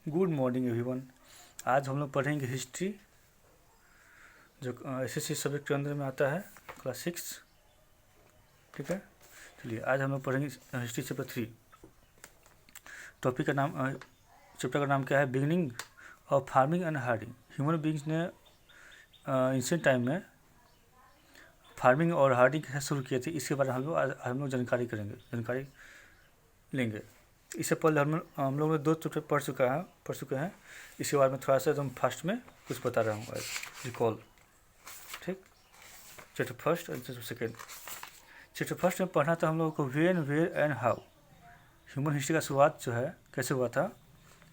Good morning everyone. आज हम लोग पढ़ेंगे हिस्ट्री, जो एसएससी सब्जेक्ट के अंदर में आता है, क्लास 6। ठीक है, चलिए आज हम लोग पढ़ेंगे हिस्ट्री चैप्टर 3। टॉपिक का नाम, चैप्टर का नाम क्या है? Beginning of farming and herding. Human beings ने एंशिएंट टाइम में फार्मिंग और हार्डिंग कैसे शुरू किए थे, इसके बारे में हम लोग जानकारी लेंगे। इससे पहले हम लोग ने 2 चैप्टर पढ़ चुके हैं। इसके बारे में थोड़ा सा एकदम फास्ट में कुछ बता रहा हूँ, रिकॉल। ठीक, चैप्टर फर्स्ट और चैप्टर सेकेंड। चैप्टर फर्स्ट में पढ़ना था हम लोगों को when, where and how. Human history का शुरुआत जो है कैसे हुआ था,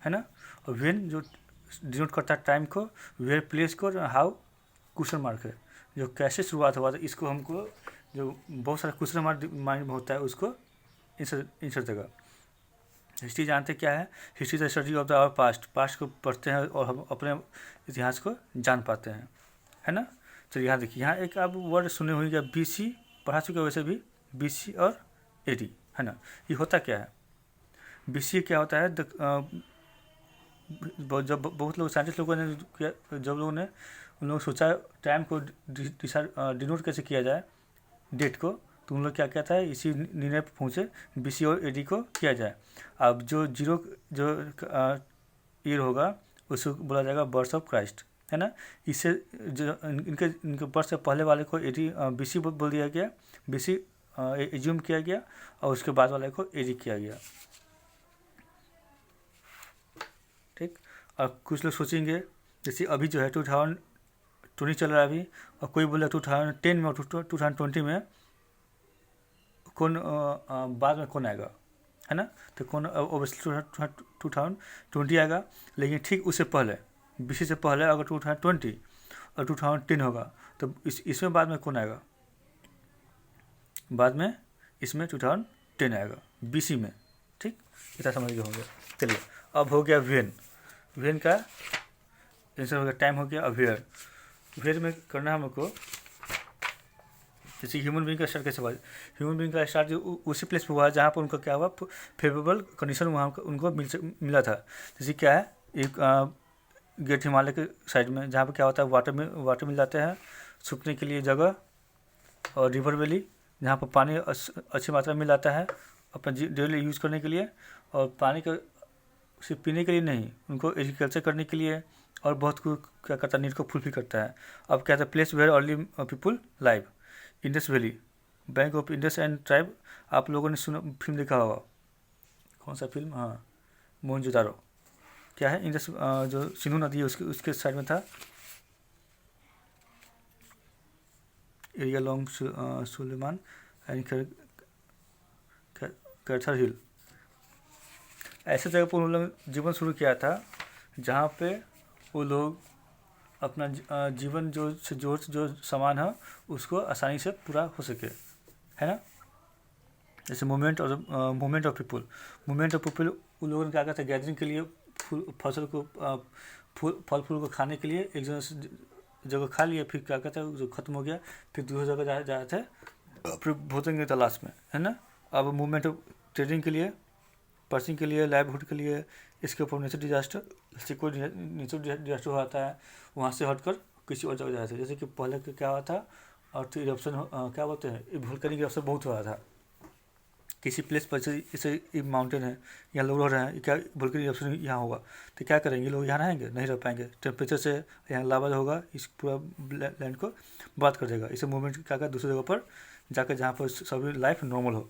है ना। और व्हेन जो डिनोट करता है टाइम को, वेयर प्लेस को, और हाउ क्वेश्चन मार्क है, जो कैसे शुरुआत हुआ था। इसको हमको जो बहुत सारा क्वेश्चन हमारे माइंड में होता है उसको आंसर देगा। हिस्ट्री जानते क्या है? History the study of the our past को पढ़ते हैं और हम अपने इतिहास को जान पाते हैं, है ना। तो यहाँ देखिए, यहाँ एक आप वर्ड सुने हुए क्या, BC पढ़ा चुके हो वैसे भी, BC और AD, है ना। ये होता क्या है? BC क्या होता है? जब बहुत लोग साइंटिस्ट लोगों ने जब लोगों ने उन लोगों सोचा टाइम को डिनोट कैसे किया जाए, डेट को, तो उन लोग क्या कहता है, इसी निर्णय पर पहुँचे BC और AD को किया जाए। अब जो ईयर होगा उसको बोला जाएगा बर्थ ऑफ क्राइस्ट, है ना। इससे जो इनके बर्थ से पहले वाले को BC बोल दिया गया, BC एज्यूम किया गया, और उसके बाद वाले को AD किया गया। ठीक, और कुछ लोग सोचेंगे जैसे अभी जो है 2020 चल रहा है अभी, और कोई बोला 2010 में और 2020 में कौन बाद में कौन आएगा, है ना। तो कौन ओबियसली 2020 आएगा, लेकिन ठीक उससे पहले, BC से पहले अगर 2020 और 2010 होगा तो इसमें बाद में कौन आएगा? बाद में इसमें 2010 आएगा BC में। ठीक, इतना समझ गए होंगे। चलिए, अब हो गया वेन का आंसर हो गया, टाइम हो गया। अब वेयर में करना है हमको, जैसे ह्यूमन बीइंग का स्टार्ट कैसे हुआ। ह्यूमन बीइंग का स्टार्ट उसी प्लेस पे हुआ जहाँ पर उनका क्या हुआ, फेवरेबल कंडीशन वहाँ उनको मिला था। जैसे क्या है, एक ग्रेट हिमालय के साइड में, जहाँ पर क्या होता है, वाटर मिल जाते हैं, सूखने के लिए जगह, और रिवर वैली जहाँ पर पानी अच्छी मात्रा में मिल जाता है अपना डेली यूज़ करने के लिए। और पानी का सिर्फ पीने के लिए नहीं, उनको एग्रीकल्चर करने के लिए और बहुत कुछ क्या करता है, नीड को फुलफिल करता है। अब क्या था, place where early people live, Indus valley, bank of Indus and tribe. आप लोगों ने सुना, फिल्म देखा होगा, कौन सा फिल्म? हाँ, मोहनजोदारो। क्या है, इंडस जो सिंधु नदी है उसके साइड में था, area long Suleman and Kaithal हिल। ऐसे जगह पर उन लोग जीवन शुरू किया था जहाँ पे वो लोग अपना जीवन जो सामान है उसको आसानी से पूरा हो सके, है ना। जैसे मूवमेंट ऑफ पीपल उन लोगों ने क्या कहते हैं, गैदरिंग के लिए फसल को फल फूल को खाने के लिए एक जगह खा लिया, फिर क्या कहते हैं जो खत्म हो गया, फिर दूसरी जगह जा रहे थे फिर भोजन की तलाश में, है ना। अब मूवमेंट ऑफ ट्रेडिंग के लिए, पर्सिंग के लिए, लाइवहुड के लिए, इसके ऊपर नेचुरल डिजास्टर, जैसे कोई नेचुरल डिजास्टर हो जाता है वहाँ से हटकर किसी और जगह जाते हैं। जैसे कि पहले क्या हुआ था, और तो इरप्शन क्या बोलते हैं, वोल्केनिक इरप्शन बहुत हो रहा था किसी प्लेस पर, जैसे माउंटेन है, यहाँ लोग रह रहे हैं, क्या वोल्केनिक इरप्शन यहाँ होगा, तो क्या करेंगे लोग? यहाँ रहेंगे? नहीं रह पाएंगे। टेम्परेचर से यहाँ लावा होगा, इस पूरा लैंड को बर्बाद कर देगा। इसे मूवमेंट क्या कर दूसरी जगह पर जाकर, जहाँ पर सभी लाइफ नॉर्मल हो।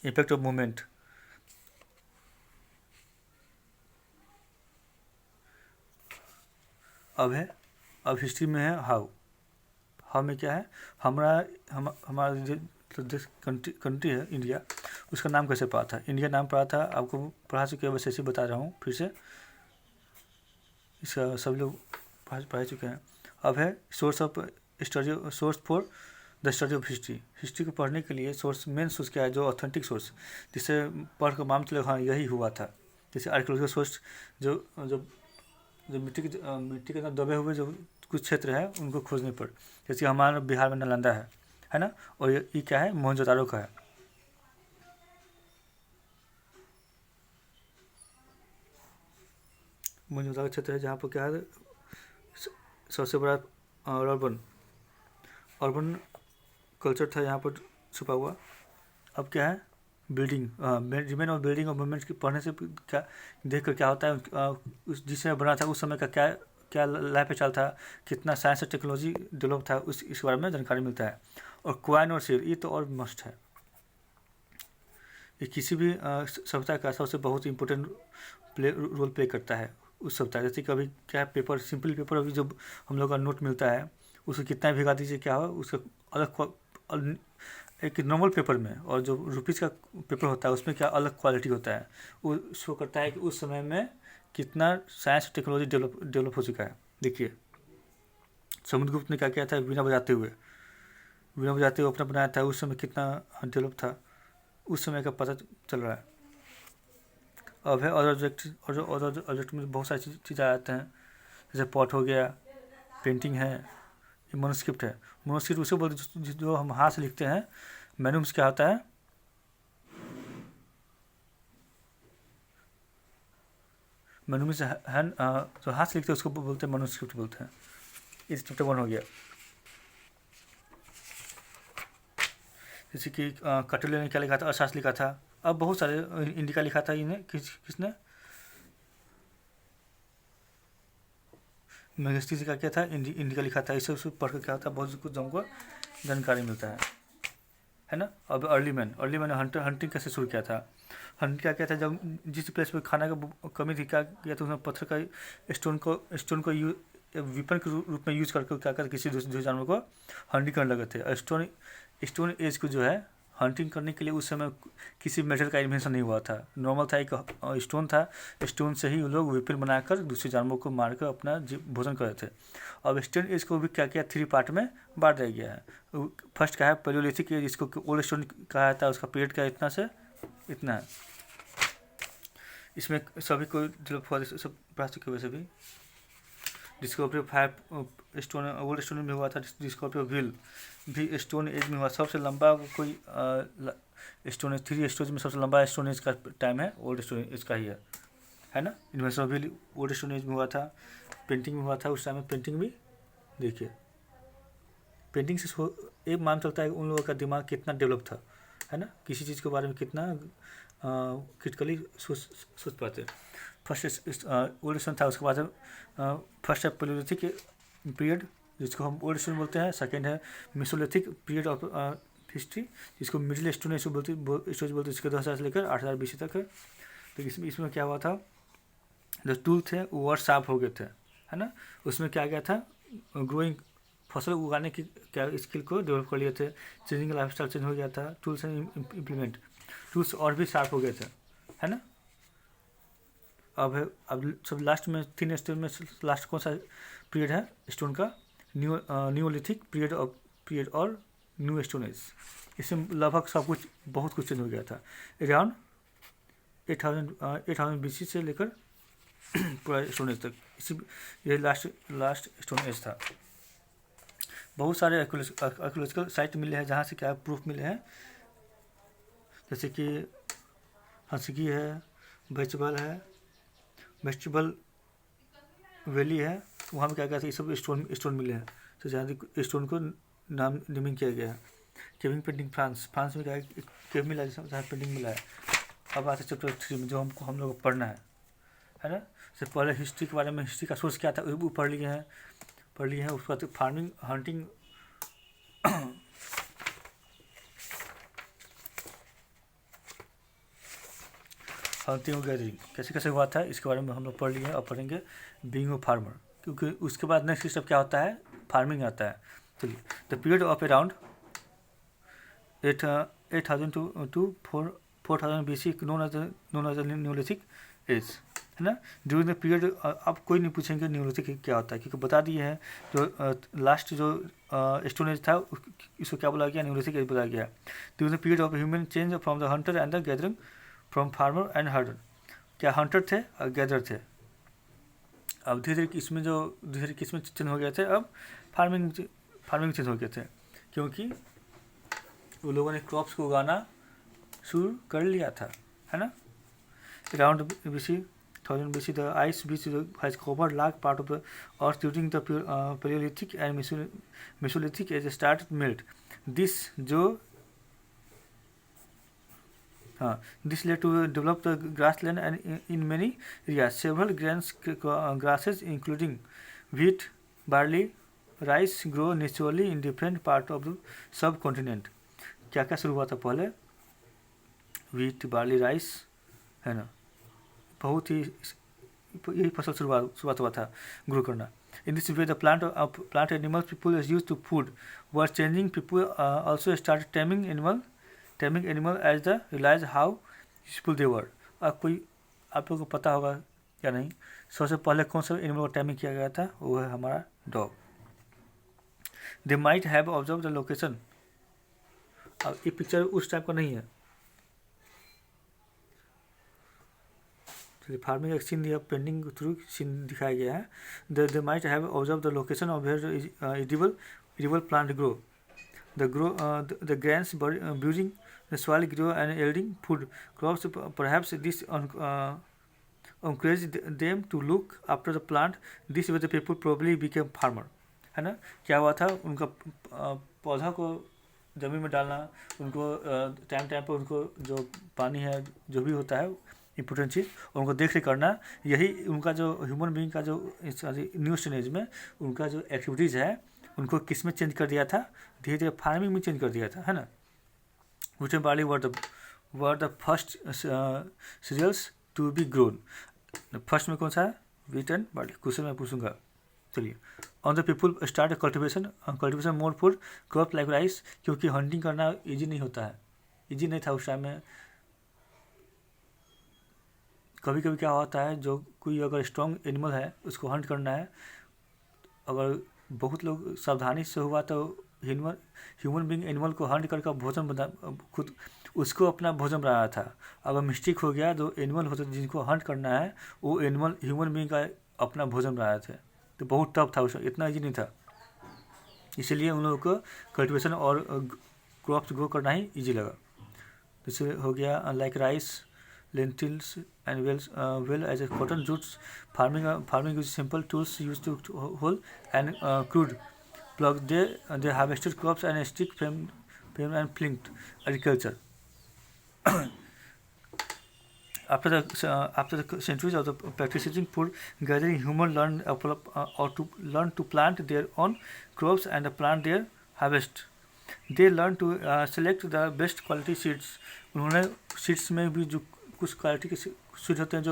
Effect of movement. अब हिस्ट्री में है हाउ में क्या है, हमारा जो देश कंट्री है इंडिया, उसका नाम कैसे पड़ा था? इंडिया नाम पड़ा था, आपको पढ़ा चुके हैं, बस ऐसे बता रहा हूँ फिर से, इसका सब लोग पढ़ा चुके हैं। अब है source for the study of history को पढ़ने के लिए मेन सोर्स क्या है, जो ऑथेंटिक सोर्स, जिससे पढ़ कर मालूम चले हाँ यही हुआ था। जैसे आर्कियोलॉजिकल सोर्स, जो मिट्टी के अंदर दबे हुए जो कुछ क्षेत्र है उनको खोजने पर, जैसे हमारे बिहार में नालंदा है ना, और ये क्या है, मोहनजोदारो का है। मोहनजोदड़ो का क्षेत्र है जहाँ पर क्या है सबसे बड़ा अर्बन कल्चर था यहाँ पर छुपा हुआ। अब क्या है बिल्डिंग, रिमेन और बिल्डिंग और मूवमेंट्स की पढ़ने से क्या देख कर क्या होता है उस जिस समय बना था उस समय का क्या क्या लाइफ स्टाइल था, कितना साइंस और टेक्नोलॉजी डेवलप था, इसके बारे में जानकारी मिलता है। और क्वाइन और शेर ये तो और मस्ट है, ये किसी भी सभ्यता का सबसे बहुत इंपॉर्टेंट रोल प्ले करता है उस सभ्यता। जैसे कभी क्या पेपर सिंपल पेपर अभी जब हम लोग का नोट मिलता है उसको कितना भिगा दीजिए क्या हो उसका अलग एक नॉर्मल पेपर में और जो रुपीज़ का पेपर होता है उसमें क्या अलग क्वालिटी होता है। वो शो करता है कि उस समय में कितना साइंस टेक्नोलॉजी डेवलप हो चुका है। देखिए समुद्रगुप्त ने क्या किया था, वीणा बजाते हुए अपना बनाया था, उस समय कितना डेवलप था उस समय का पता चल रहा है। अब है अदर ऑब्जेक्ट में बहुत सारी चीज़ें आ जाते हैं, जैसे पॉट हो गया, पेंटिंग है, ये मनोस्क्रिप्ट है। मनोस्क्रिप्ट उसे बोलते जो हम हाथ से लिखते हैं। मैनुम्स क्या होता है, मैनुम्स हैंड जो हाथ से लिखते हैं उसको बोलते हैं मनोस्क्रिप्ट बोलते हैं। इस चैप्टर 1 हो गया। जैसे कि कटोले ने क्या लिखा था, अशास लिखा था। अब बहुत सारे इंडिका लिखा था इन्हें किसने, मेगस्टी से क्या किया था, इंडिका लिखा था। इसे पढ़ कर क्या होता है बहुत कुछ हमको जानकारी मिलता है ना। अब अर्ली मैन ने हंटिंग कैसे शुरू किया था। हंटिंग क्या किया था, जब जिस प्लेस पर खाना का कमी थी क्या किया था, उसने पत्थर का स्टोन को विपन के रूप में यूज करके क्या करते किसी दूसरे जानवर को हंटिंग करने लगे थे। स्टोन एज को जो है हंटिंग करने के लिए उस समय किसी मेटल का इन्वेंशन नहीं हुआ था। नॉर्मल था, एक स्टोन था, स्टोन से ही वो लोग वेपन बनाकर दूसरे जानवरों को मारकर अपना भोजन कर रहे थे। अब स्टोन एज को भी क्या किया 3 पार्ट में बांट दिया गया है। फर्स्ट क्या है पैलियोलिथिक एज, जिसको ओल्ड स्टोन कहा जाता है, उसका पीरियड क्या इतना से इतना है। इसमें सभी को सब प्लास्टिक की वजह से भी discovery of 5 stone old stone में हुआ था। डिस्कवरी ऑफ व्हील भी स्टोन एज में हुआ। सबसे लंबा कोई स्टोन एज 3 स्टोन में सबसे लंबा स्टोन एज का टाइम है ओल्ड स्टोन एज का ही है ना। Invention of wheel old stone age में हुआ था। पेंटिंग में हुआ था, उस टाइम में पेंटिंग भी देखिए पेंटिंग से एक मान चलता है उन लोगों का दिमाग कितना डेवलप था, है ना, किसी चीज़ के बारे में कितना क्रिटिकली सोच पाते। फर्स्ट ओल्ड स्टोन था, उसके बाद फर्स्ट है पैलियोलिथिक पीरियड जिसको हम ओल्ड स्टोन बोलते हैं। सेकेंड है मेसोलिथिक पीरियड ऑफ हिस्ट्री जिसको मिडिल स्टोन एज बोलते इसके 2000 से लेकर 8000 BC तक है। तो इसमें क्या हुआ था, जो टूल थे वो और शार्प हो गए थे, है ना। उसमें क्या गया था, ग्रोइंग फसल उगाने की क्या स्किल को डेवलप कर लिए थे। चेंजिंग लाइफ स्टाइल चेंज हो गया था, टूल्स इम्प्लीमेंट टूल्स और भी शार्प हो गए थे, है ना। अब सब लास्ट में 3 स्टोन में लास्ट कौन सा पीरियड है स्टोन का, न्यूलिथिक पीरियड और न्यू स्टोन एज। इसमें लगभग सब कुछ बहुत कुछ चेंज हो गया था। अराउंड 8000 BC से लेकर पूरा स्टोन एज तक ये लास्ट स्टोन एज था। बहुत सारे आर्कियोलॉजिकल साइट मिले हैं जहाँ से क्या प्रूफ मिले हैं, जैसे कि हंसगी है, वेजिटेबल वैली है, वहाँ में क्या क्या था, ये सब स्टोन मिले हैं। तो जहाँ स्टोन को नेमिंग किया गया है। केविंग पेंटिंग फ्रांस में क्या है केव मिला है जहाँ पेंटिंग मिला है। अब आते चैप्टर 3 में जो हम लोग को पढ़ना है ना। इससे पहले हिस्ट्री के बारे में, हिस्ट्री का सोर्स क्या था वो पढ़ लिए हैं। उसके बाद फार्मिंग, हंटिंग हंटिंग और गैदरिंग कैसे कैसे हुआ था इसके बारे में हम लोग पढ़ लिए हैं और पढ़ेंगे बीइंग अ फार्मर, क्योंकि उसके बाद नेक्स्ट स्टेप क्या होता है, फार्मिंग आता है। चलिए, the period of around 8000 to 4000 BC known as neolithic age, है ना। ड्यूरिंग द पीरियड अब कोई नहीं पूछेंगे न्यूलिथिक क्या होता है, क्योंकि बता दिए हैं जो लास्ट जो स्टोन एज था इसको क्या बोला गया, न्यूलिथिक एज बोला गया। During the period of human change from the Hunter and the gathering from farmer and हर्डर, क्या हंटर थे और गैदर थे। अब धीरे धीरे किसमें चेंज हो गए थे, अब फार्मिंग चेंज हो गए थे, क्योंकि वो लोगों ने क्रॉप्स को उगाना शुरू कर लिया था, है ना। Around BC 1000 BC, the ice which has covered large part of the earth during the Paleolithic and Mesolithic age started melt. This led to develop the grassland, and in many areas several grasses including wheat, barley, rice grow naturally in different part of the subcontinent. क्या क्या शुरू हुआ था पहले? Wheat, barley, rice, है ना, बहुत ही यही फसल शुरुआत हुआ था ग्रो करना. In this way, the plant animals people is used to food were changing. People also started taming animal as they realized how useful they were. आप लोगों को पता होगा या नहीं, सबसे पहले कौन सा एनिमल को टैमिंग किया गया था? वो है हमारा dog. They might have observed the location. अब ये पिक्चर उस टाइप का नहीं है. फार्मिंग एक सीन दिया, पेंटिंग थ्रू सीन दिखाया गया है. They might have observed the location of where edible plant grow. The grains burying the soil grow and yielding food crops. Perhaps this encouraged them to look after the plant. This way the people probably became farmer. है ना, क्या हुआ था? उनका पौधा को ज़मीन में डालना, उनको टाइम पर उनको जो पानी है, जो भी होता है इम्पोर्टेंट चीज़, उनको देख रेख करना, यही उनका जो ह्यूमन बीइंग का जो न्यू स्टेज में उनका जो एक्टिविटीज़ है, उनको किस में चेंज कर दिया था? धीरे धीरे फार्मिंग में चेंज कर दिया था, है ना. Wheat and barley were the first cereals to be grown. First में कौन सा है? Wheat and barley. क्वेश्चन मैं पूछूंगा. चलिए, on the people start cultivation more food crop like rice. क्योंकि हंटिंग करना ईजी नहीं होता है, ईजी नहीं था उस टाइम में. कभी कभी क्या होता है, जो कोई अगर स्ट्रॉन्ग एनिमल है उसको हंट करना है, अगर बहुत लोग सावधानी से हुआ तो ह्यूमन बीइंग एनिमल को हंट करके भोजन बना, खुद उसको अपना भोजन बनाया था. अगर मिस्टेक हो गया, जो एनिमल होते जिनको हंट करना है, वो एनिमल ह्यूमन बीइंग का अपना भोजन बनाए थे, तो बहुत टफ था, उसमें इतना ईजी नहीं था. इसीलिए उन लोगों को कल्टिवेशन और क्रॉप्स ग्रो करना ही ईजी लगा. जैसे हो गया like rice, lentils and well as a cotton jutes. Farming uses simple tools used to hoe and crude plug. They harvested crops and stick frame and plinked agriculture. After the centuries of the practicing food gathering, humans learned to plant their own crops and plant their harvest. They learned to select the best quality seeds. उन्होंने seeds में भी जो कुछ quality के seed होते हैं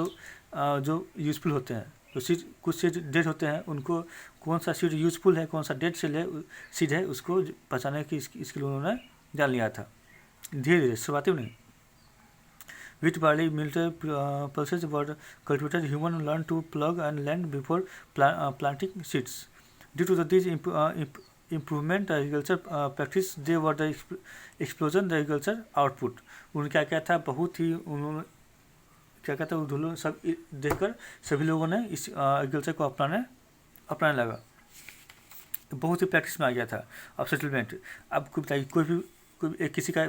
जो useful होते हैं, तो सीड कुछ सीड डेड होते हैं, उनको कौन सा सीड यूज़फुल है, कौन सा डेड सीड है, उसको पहचानने की इसके लिए उन्होंने जान लिया था. धीरे धीरे, शुरुआती में नहीं. Wheat, barley, millet, pulses were cultivated. Humans learned to plug and land before planting seeds. Due to this improvement agriculture practice, they were the explosion the agriculture output. उनका क्या था, बहुत ही उन्होंने क्या कहता है, उधर सब देखकर सभी लोगों ने इस एग्रीकल्चर को अपनाने लगा. बहुत ही प्रैक्टिस में आ गया था. अब सेटलमेंट, अब कोई बताइए, कोई किसी का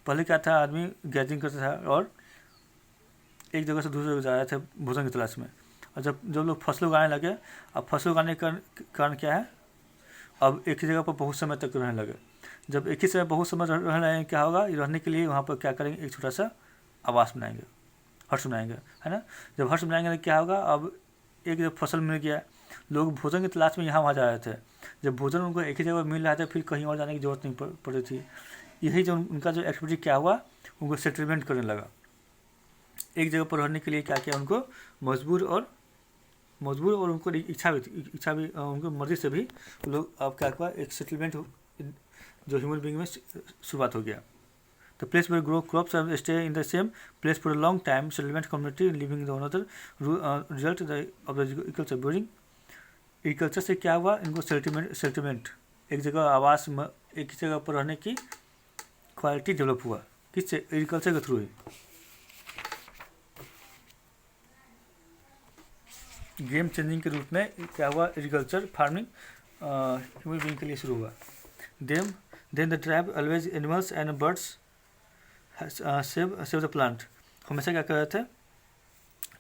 पहले क्या था, आदमी गैदरिंग करता था और एक जगह से दूसरी जगह जा रहे थे भोजन की तलाश में. और जब लोग फसल उगाने लगे, अब फसल उगाने का कारण क्या है, अब एक ही जगह पर बहुत समय तक रहने लगे. जब एक ही समय बहुत समय रहने लगे, क्या होगा, रहने के लिए वहाँ पर क्या करेंगे, एक छोटा सा आवास बनाएंगे, हर्ष बनाएंगे, है ना. जब हर्ष बनाएंगे तो क्या होगा, अब एक जब फसल मिल गया, लोग भोजन की तलाश में यहाँ वहाँ जा रहे थे. जब भोजन उनको एक ही जगह मिल रहा था, फिर कहीं और जाने की जरूरत नहीं पड़ रही थी. यही जो उनका जो एक्टिविटी क्या हुआ, उनको सेटलमेंट करने लगा. एक जगह पर रहने के लिए क्या किया, उनको मजबूर और उनको इच्छा भी उनको मर्जी से भी लोग अब क्या हुआ, एक सेटलमेंट जो ह्यूमन बीइंग में शुरुआत हो गया. The place where grow crops and stay in the same place for a long time. Settlement community living in the another result of the agriculture boring. Agriculture से क्या हुआ, इनको सेटलमेंट एक जगह आवास में एक जगह पर रहने की क्वालिटी डेवलप हुआ. किससे? एग्रीकल्चर के थ्रू ही. गेम चेंजिंग के रूप में क्या हुआ, एग्रीकल्चर फार्मिंग ह्यूमन बीइंग के लिए शुरू हुआ. Then the tribe always animals and birds save the plant. हमेशा क्या कर रहे थे,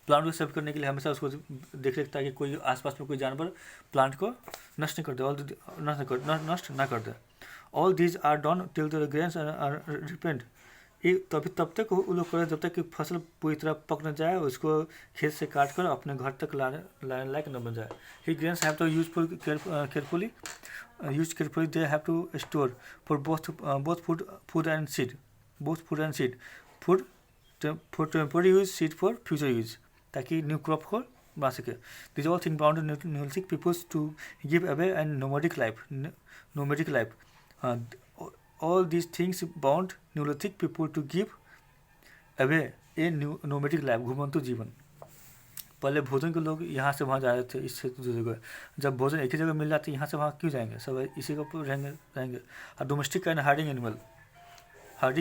प्लांट को सेव करने के लिए हमेशा उसको देख रेख ताकि कोई आसपास में कोई जानवर प्लांट को नष्ट नहीं कर दे, नष्ट ना कर दे। All these are done till the grains are ripened. ये तब तक वो लोग करें जब तक कि फसल पूरी तरह पक न जाए, उसको खेत से काट कर अपने घर तक लाने लायक न बन जाए। He grains have to useful carefully use carefully, they have to store for both food and seed, food for temporary use, seed for future use, ताकि न्यू क्रॉप को बना सके। This all thing bound Neolithic peoples to give away and nomadic life. All these things bound Neolithic people to give away a nomadic life, घुमंतु जीवन। पहले भोजन के लोग यहाँ से वहाँ जा रहे थे, इससे दूसरी जगह। जब भोजन एक ही जगह मिल जाती है, यहाँ से वहाँ क्यों जाएंगे, सब इसी के ऊपर रहेंगे। Domestic and herding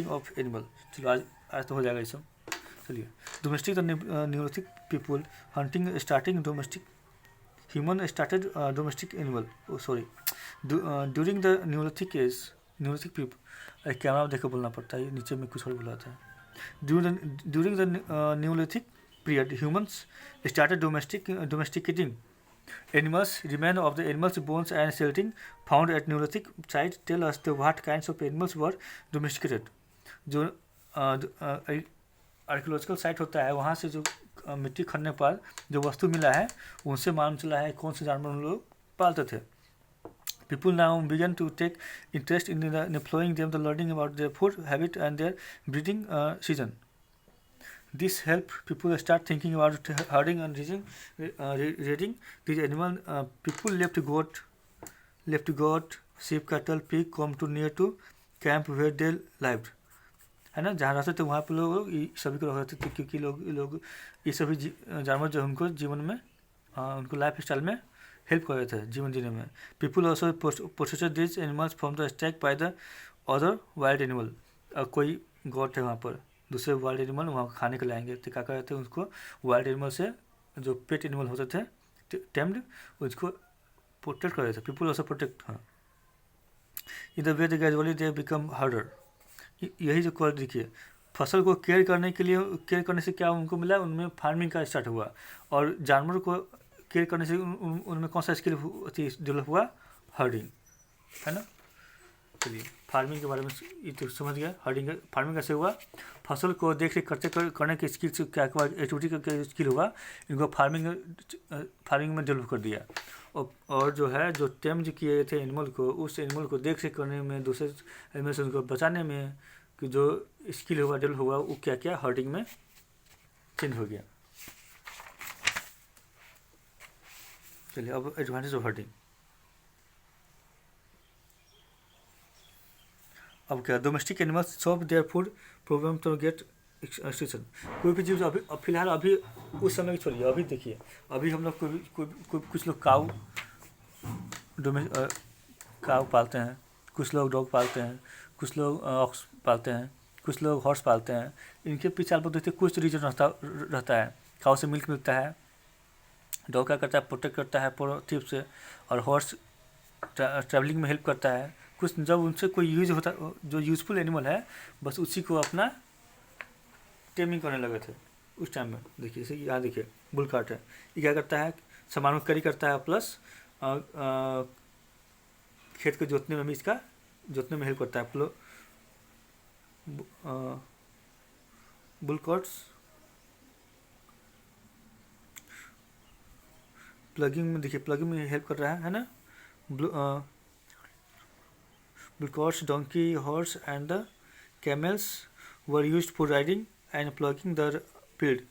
of animal. चलो आज तो हो जाएगा ये सब। चलिए, domestic neolithic people hunting starting domestic human started domestic animal. During the neolithic people, camera में देखकर बोलना पड़ता है, नीचे में कुछ और बोला था। During the Neolithic period, humans started domesticating animals. Remains of the animals' bones and skeleton found at Neolithic sites tell us what kinds of animals were domesticated. जो आर्कियोलॉजिकल साइट होता है, वहाँ से जो मिट्टी खनने पर जो वस्तु मिला है, उनसे मालूम चला है कौन से जानवर उन लोग पालते थे। People now began to take interest in employing them, learning about their food habit and their breeding season. This helped people start thinking about herding and raiding these animals. People left goat, sheep, cattle, pig come too near to camp where they lived. है ना, जहाँ रहते थे वहाँ पर लोग सभी को रहते थे, क्योंकि लोग ये सभी जानवर जो उनको जीवन में उनको लाइफ स्टाइल में हेल्प कर रहे थे जीवन जीने में। People also possessed this animals from the stack by the other wild animal. कोई गॉड है वहाँ पर, दूसरे वाइल्ड एनिमल वहाँ खाने के लाएंगे तो क्या करते थे, उसको वाइल्ड एनिमल से जो पेट एनिमल होते थे टेम्ड, उसको प्रोटेक्ट कर रहे थे। People also protect. हाँ, in the way gradually they become harder. यही जो कर देखिए, फसल को केयर करने से क्या उनको मिला, उनमें फार्मिंग का स्टार्ट हुआ, और जानवर को केयर करने से उनमें कौन सा स्किल डेवलप हुआ, हर्डिंग, है ना। चलिए, फार्मिंग के बारे में ये तो समझ गया। फार्मिंग कैसे हुआ, फसल को देख रेख करने के स्किल से क्या एक्टिविटी का स्किल हुआ, इनको फार्मिंग में डेवलप कर दिया। और जो है जो टेम जो किए थे एनिमल को, उस एनिमल को देख रेख करने में, दूसरे एनिमल से उनको बचाने में कि जो स्किल हुआ डेवलप हुआ, वो क्या क्या हर्डिंग में चेंज हो गया। चलिए, अब एडवांटेज ऑफ हर्डिंग। अब क्या, domestic animals solve their food problem to get extension. कोई भी जीव अभी फिलहाल अभी उस समय की छोड़िए, अभी देखिए, अभी हम लोग कुछ लोग काऊ पालते हैं, कुछ लोग डॉग पालते हैं, कुछ लोग ऑक्स पालते हैं, कुछ लोग हॉर्स पालते हैं। इनके पीछे आप लोग देखते हैं कुछ रीजन रहता है। काऊ से मिल्क मिलता है, डॉग क्या करता है, प्रोटेक्ट करता है थीफ से, और हॉर्स ट्रैवलिंग में हेल्प करता है। कुछ जब उनसे कोई यूज होता, जो यूजफुल एनिमल है, बस उसी को अपना टेमिंग करने लगे थे उस टाइम में। देखिए, जैसे यहाँ देखिए बुल कार्ट है, ये क्या करता है, सामान को कैरी करता है, प्लस खेत को जोतने में भी इसका जोतने में हेल्प करता है। बुल कार्ट्स प्लगिंग में, देखिए प्लगिंग में हेल्प कर रहा है ना। Bull carts, donkey, horse and the camels were used for riding and ploughing the field.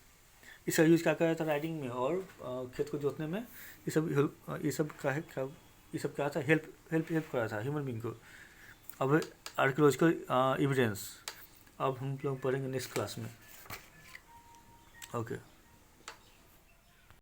इसका यूज क्या कर रहा था, राइडिंग में और खेत को जोतने में। ये सब क्या था, हेल्प कर रहा था ह्यूमन बींग को। अब आर्कियोलॉजिकल एविडेंस अब हम लोग पढ़ेंगे नेक्स्ट क्लास में। ओके।